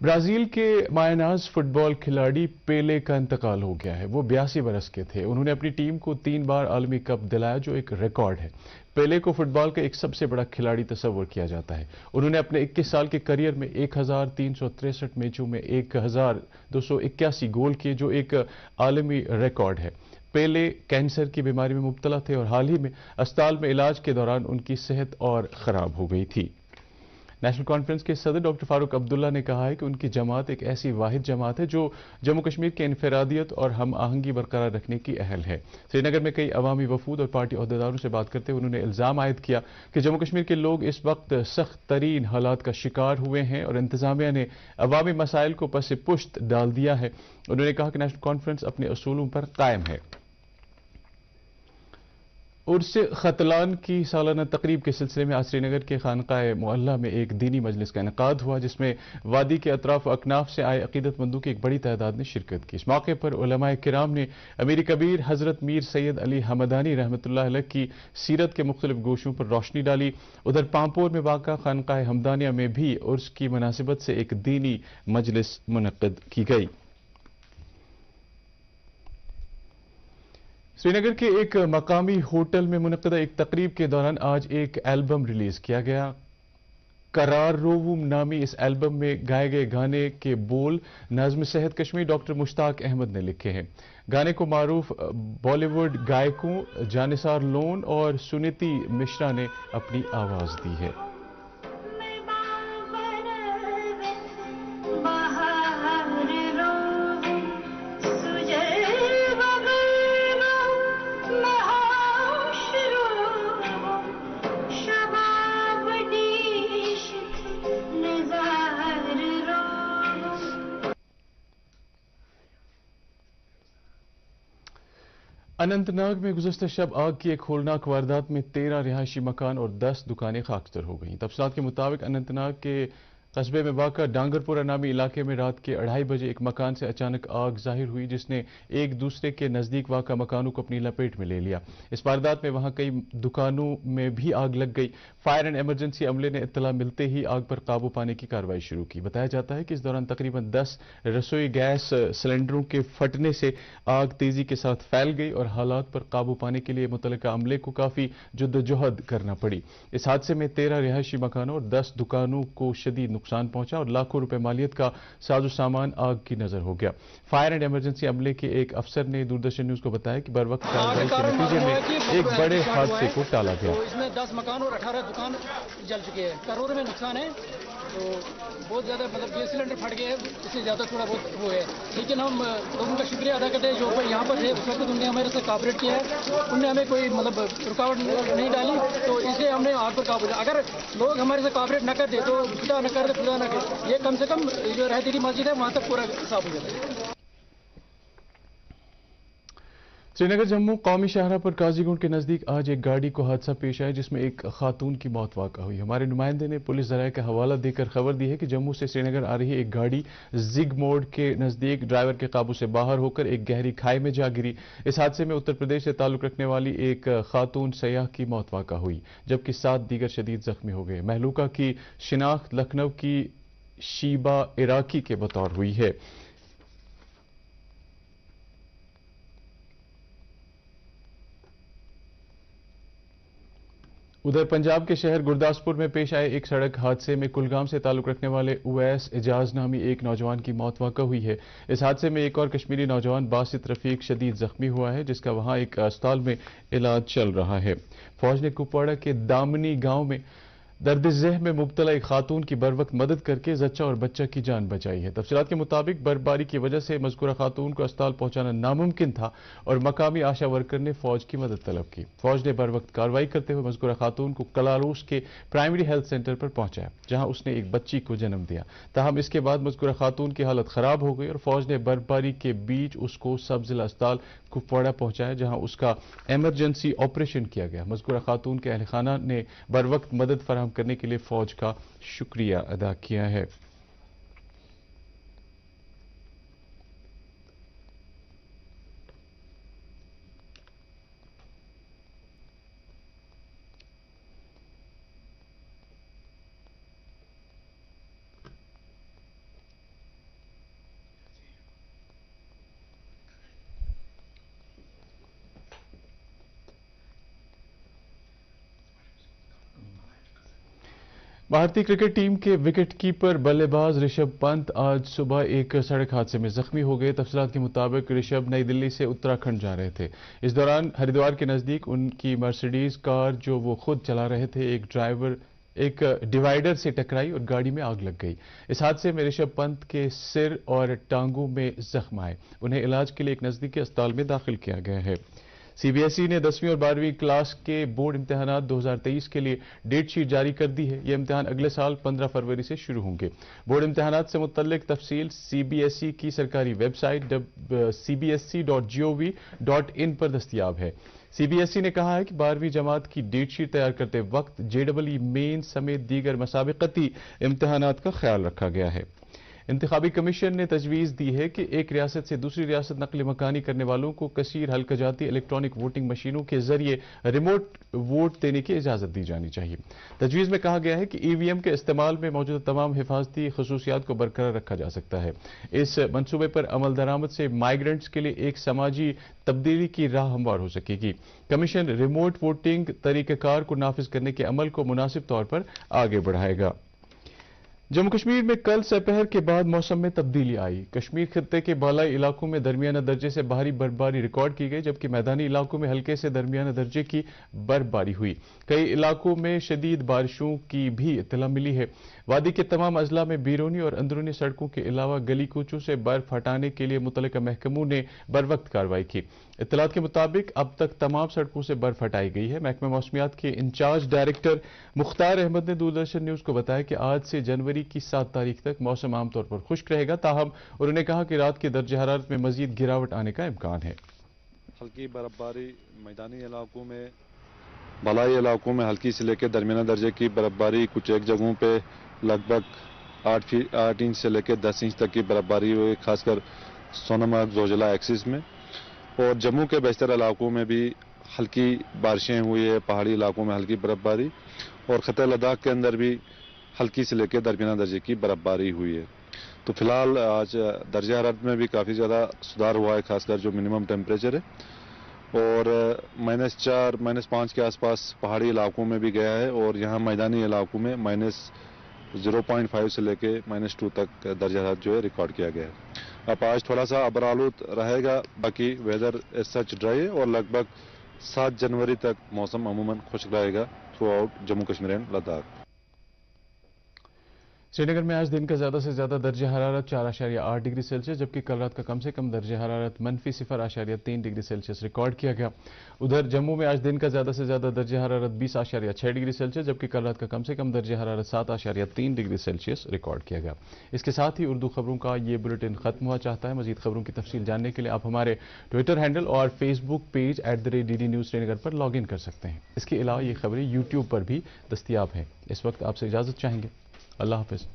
Brazil کے مایہ fit بال کھلاڑی پیلے کا انتقال ہو گیا ہے۔ وہ 82 برس کے تھے۔ انہوں نے اپنی ٹیم کو 3 بار عالمی کپ دلایا، جو ایک ریکارڈ ہے۔ پیلے کو فٹ بال کا ایک سب سے بڑا کھلاڑی تصور کیا جاتا ہے۔ انہوں نے اپنے 21 سال کے کیریئر میں 1363 میچوں میں 1281 گول کیے، جو ایک عالمی ریکارڈ ہے۔ پیلے کینسر کی بیماری میں مبتلا تھے اور حال ہی میں اسپتال میں علاج کے دوران ان کی صحت اور خراب ہو گئی تھی۔ نیشنل کانفرنس کے صدر ڈاکٹر فاروق عبداللہ نے کہا ہے کہ ان کی جماعت ایک ایسی واحد جماعت ہے جو جموں کشمیر کے انفرادیت اور ہم آہنگی برقرار رکھنے کی اہل ہے۔ سری نگر میں کئی عوامی وفود اور پارٹی عہدیداروں سے بات کرتے ہوئے انہوں نے الزام عائد کیا کہ جموں کشمیر کے لوگ اس وقت سخت ترین حالات کا شکار ہوئے ہیں اور انتظامیہ نے عوامی مسائل کو پس پشت ڈال دیا ہے۔ انہوں نے کہا کہ نیشنل کانفرنس اپنے اصولوں پر قائم ہے۔ عرس ختلان کی سالانہ تقریب کے سلسلے میں آج سری نگر کے خانقاہ معلیٰ میں ایک دینی مجلس کا انعقاد ہوا، جس میں وادی کے اطراف و اکناف سے آئے عقیدت مندوں کی ایک بڑی تعداد نے شرکت کی۔ اس موقع پر علماء کرام نے امیر کبیر حضرت میر سید علی حمدانی رحمۃ اللہ علیہ کی سیرت کے مختلف گوشوں پر روشنی ڈالی۔ ادھر پامپور میں واقع خانقاہ حمدانیہ میں بھی عرس کی مناسبت سے ایک دینی مجلس منعقد کی گئی۔ سری نگر کے ایک مقامی ہوٹل میں منعقدہ ایک تقریب کے دوران آج ایک البم ریلیز کیا گیا۔ قرار رووم نامی اس البم میں گائے گئے گانے کے بول ناظم صحت کشمیر ڈاکٹر مشتاق احمد نے لکھے ہیں۔ گانے کو معروف بالی ووڈ گائیکوں جانثار لون اور سنیتی مشرا نے اپنی آواز دی ہے۔ اننت ناگ میں گزشتہ شب آگ کی ایک ہولناک واردات میں 13 رہائشی مکان اور 10 دکانیں خاکستر ہو گئیں۔ تفصیلات کے مطابق اننت ناگ کے قصبے میں واقع ڈانگر پورہ نامی علاقے میں رات کے 2:30 بجے ایک مکان سے اچانک آگ ظاہر ہوئی، جس نے ایک دوسرے کے نزدیک واقع مکانوں کو اپنی لپیٹ میں لے لیا۔ اس واردات میں وہاں کئی دکانوں میں بھی آگ لگ گئی۔ فائر اینڈ ایمرجنسی عملے نے اطلاع ملتے ہی آگ پر قابو پانے کی کارروائی شروع کی۔ بتایا جاتا ہے کہ اس دوران تقریباً 10 رسوئی گیس سلنڈروں کے پھٹنے سے آگ تیزی کے ساتھ پھیل گئی اور حالات پر قابو پانے کے لیے متعلقہ عملے کو کافی جدوجہد کرنا پڑی۔ اس حادثے میں 13 رہائشی مکانوں اور 10 دکانوں کو شدید نقصان پہنچا اور لاکھوں روپے مالیت کا ساز و سامان آگ کی نظر ہو گیا۔ فائر اینڈ ایمرجنسی عملے کے ایک افسر نے دوردرشن نیوز کو بتایا کہ بروقت کارروائی کے نتیجے میں ایک بڑے حادثے کو ٹالا گیا۔ اس میں 10 مکان اور 18 دکان جل چکے ہیں، کروڑوں میں نقصان ہے، تو بہت زیادہ گیس سلنڈر پھٹ گئے ہیں، اس سے زیادہ تھوڑا بہت وہ ہے، لیکن ہم لوگوں کا شکریہ ادا کرتے ہیں جو یہاں پر تھے اس وقت، انہوں نے ہمارے سے کوآپریٹ کیا ہے، انہوں نے ہمیں کوئی رکاوٹ نہیں ڈالی، تو اس سے ہم نے آگ پر قابو لیا۔ اگر لوگ ہمارے سے کوآپریٹ نہ کرتے تو خدا نہ کرتے خدا نہ کرے، یہ کم سے کم جو رہتی مسجد ہے وہاں تک پورا صاف ہو جاتا ہے۔ سری نگر جموں قومی شاہراہ پر قاضی گنڈ کے نزدیک آج ایک گاڑی کو حادثہ پیش آیا، جس میں ایک خاتون کی موت واقع ہوئی۔ ہمارے نمائندے نے پولیس ذرائع کا حوالہ دے کر خبر دی ہے کہ جموں سے سری نگر آ رہی ایک گاڑی زگ موڑ کے نزدیک ڈرائیور کے قابو سے باہر ہو کر ایک گہری کھائی میں جا گری۔ اس حادثے میں اتر پردیش سے تعلق رکھنے والی ایک خاتون سیاح کی موت واقع ہوئی، جبکہ 7 دیگر شدید زخمی ہو گئے۔ مہلوکہ کی شناخت لکھنؤ کی شیبہ عراقی کے بطور ہوئی ہے۔ ادھر پنجاب کے شہر گرداسپور میں پیش آئے ایک سڑک حادثے میں کلگام سے تعلق رکھنے والے اویس اجاز نامی ایک نوجوان کی موت واقع ہوئی ہے۔ اس حادثے میں ایک اور کشمیری نوجوان باسط رفیق شدید زخمی ہوا ہے، جس کا وہاں ایک اسپتال میں علاج چل رہا ہے۔ فوج نے کپواڑہ کے دامنی گاؤں میں درد ذہن میں مبتلا ایک خاتون کی بروقت مدد کر کے زچہ اور بچہ کی جان بچائی ہے۔ تفصیلات کے مطابق برفباری کی وجہ سے مذکورہ خاتون کو اسپتال پہنچانا ناممکن تھا اور مقامی آشا ورکر نے فوج کی مدد طلب کی۔ فوج نے بروقت کارروائی کرتے ہوئے مذکورہ خاتون کو کلاروس کے پرائمری ہیلتھ سینٹر پر پہنچایا، جہاں اس نے ایک بچی کو جنم دیا۔ تاہم اس کے بعد مذکورہ خاتون کی حالت خراب ہو گئی اور فوج نے برفباری کے بیچ اس کو سب ضلع اسپتال کپواڑہ پہنچایا، جہاں اس کا ایمرجنسی آپریشن کیا گیا۔ مذکورہ خاتون کے اہل خانہ نے بروقت مدد فراہم کرنے کے لیے فوج کا شکریہ ادا کیا ہے۔ بھارتی کرکٹ ٹیم کے وکٹ کیپر بلے باز رشبھ پنت آج صبح ایک سڑک حادثے میں زخمی ہو گئے۔ تفصیلات کے مطابق رشبھ نئی دلی سے اتراکھنڈ جا رہے تھے۔ اس دوران ہریدوار کے نزدیک ان کی مرسیڈیز کار جو وہ خود چلا رہے تھے ایک ڈیوائیڈر سے ٹکرائی اور گاڑی میں آگ لگ گئی۔ اس حادثے میں رشبھ پنت کے سر اور ٹانگوں میں زخم آئے۔ انہیں علاج کے لیے ایک نزدیکی اسپتال میں داخل کیا گیا ہے۔ سی بی ایس ای نے 10ویں اور 12ویں کلاس کے بورڈ امتحانات 2023 کے لیے ڈیٹ شیٹ جاری کر دی ہے۔ یہ امتحان اگلے سال 15 فروری سے شروع ہوں گے۔ بورڈ امتحانات سے متعلق تفصیل سی بی ایس ای کی سرکاری ویب سائٹ cbsc.gov.in پر دستیاب ہے۔ سی بی ایس ای نے کہا ہے کہ 12ویں جماعت کی ڈیٹ شیٹ تیار کرتے وقت JEE مین سمیت دیگر مسابقتی امتحانات کا خیال رکھا گیا ہے۔ انتخابی کمیشن نے تجویز دی ہے کہ ایک ریاست سے دوسری ریاست نقل مکانی کرنے والوں کو کثیر حلقہ جاتی الیکٹرانک ووٹنگ مشینوں کے ذریعے ریموٹ ووٹ دینے کی اجازت دی جانی چاہیے۔ تجویز میں کہا گیا ہے کہ ای وی ایم کے استعمال میں موجودہ تمام حفاظتی خصوصیات کو برقرار رکھا جا سکتا ہے۔ اس منصوبے پر عمل درآمد سے مائیگرنٹس کے لیے ایک سماجی تبدیلی کی راہ ہموار ہو سکے گی۔ کمیشن ریموٹ ووٹنگ طریقہ کار کو نافذ کرنے کے عمل کو مناسب طور پر آگے بڑھائے گا۔ جموں کشمیر میں کل سپہر کے بعد موسم میں تبدیلی آئی۔ کشمیر خطے کے بالائی علاقوں میں درمیانہ درجے سے بھاری برفباری ریکارڈ کی گئی، جبکہ میدانی علاقوں میں ہلکے سے درمیانہ درجے کی برفباری ہوئی۔ کئی علاقوں میں شدید بارشوں کی بھی اطلاع ملی ہے۔ وادی کے تمام اضلاع میں بیرونی اور اندرونی سڑکوں کے علاوہ گلی کوچوں سے برف ہٹانے کے لیے متعلقہ محکموں نے بروقت کارروائی کی۔ اطلاعات کے مطابق اب تک تمام سڑکوں سے برف ہٹائی گئی ہے۔ محکمہ موسمیات کے انچارج ڈائریکٹر مختار احمد نے دوردرشن نیوز کو بتایا کہ آج سے جنوری کی 7 تاریخ تک موسم عام طور پر خشک رہے گا، تاہم انہوں نے کہا کہ رات کے درجہ حرارت میں مزید گراوٹ آنے کا امکان ہے۔ ہلکی برفباری میدانی علاقوں میں، بالائی علاقوں میں ہلکی سے لے کے درمیانہ درجے کی برفباری، کچھ ایک جگہوں پہ لگ بھگ 8 انچ سے لے کے 10 انچ تک کی برفباری ہوئی، خاص کر سونامرگ زوجلہ ایکسس میں، اور جموں کے بیشتر علاقوں میں بھی ہلکی بارشیں ہوئی ہے، پہاڑی علاقوں میں ہلکی برفباری، اور خطہ لداخ کے اندر بھی ہلکی سے لے کے درمیانہ درجے کی برفباری ہوئی ہے۔ تو فی الحال آج درجہ حرارت میں بھی کافی زیادہ سدھار ہوا ہے، خاص کر جو منیمم ٹیمپریچر ہے، اور -4 -5 کے آس پاس پہاڑی علاقوں میں بھی گیا ہے، اور یہاں میدانی علاقوں میں -0.5 سے لے کے -2 تک درجہ حرارت جو ہے ریکارڈ کیا گیا ہے۔ اب آج تھوڑا سا ابرآلود رہے گا، باقی ویدر ایز سچ ڈرائی ہے، اور لگ بھگ 7 جنوری تک موسم عموماً خشک رہے گا throughout Jammu Kashmir and Ladakh. Srinagar میں آج دن کا زیادہ سے زیادہ درجہ حرارت 4.8 ڈگری سیلسیس، جبکہ کل رات کا کم سے کم درجہ حرارت -0.3 ڈگری سیلسیس ریکارڈ کیا گیا۔ ادھر جموں میں آج دن کا زیادہ سے زیادہ درجہ حرارت 20.6 ڈگری سیلسیس، جبکہ کل رات کا کم سے کم درجہ حرارت 7.3 ڈگری سیلسیس ریکارڈ کیا گیا۔ اس کے ساتھ ہی اردو خبروں کا یہ بلیٹن ختم ہوا چاہتا ہے۔ مزید خبروں کی تفصیل جاننے کے لیے آپ ہمارے ٹویٹر ہینڈل اور facebook page @DD News Srinagar پر لاگ ان کر سکتے ہیں۔ اس کے علاوہ یہ خبریں یوٹیوب پر بھی دستیاب ہیں۔ اس وقت آپ سے اجازت چاہیں گے۔ اللہ حافظ۔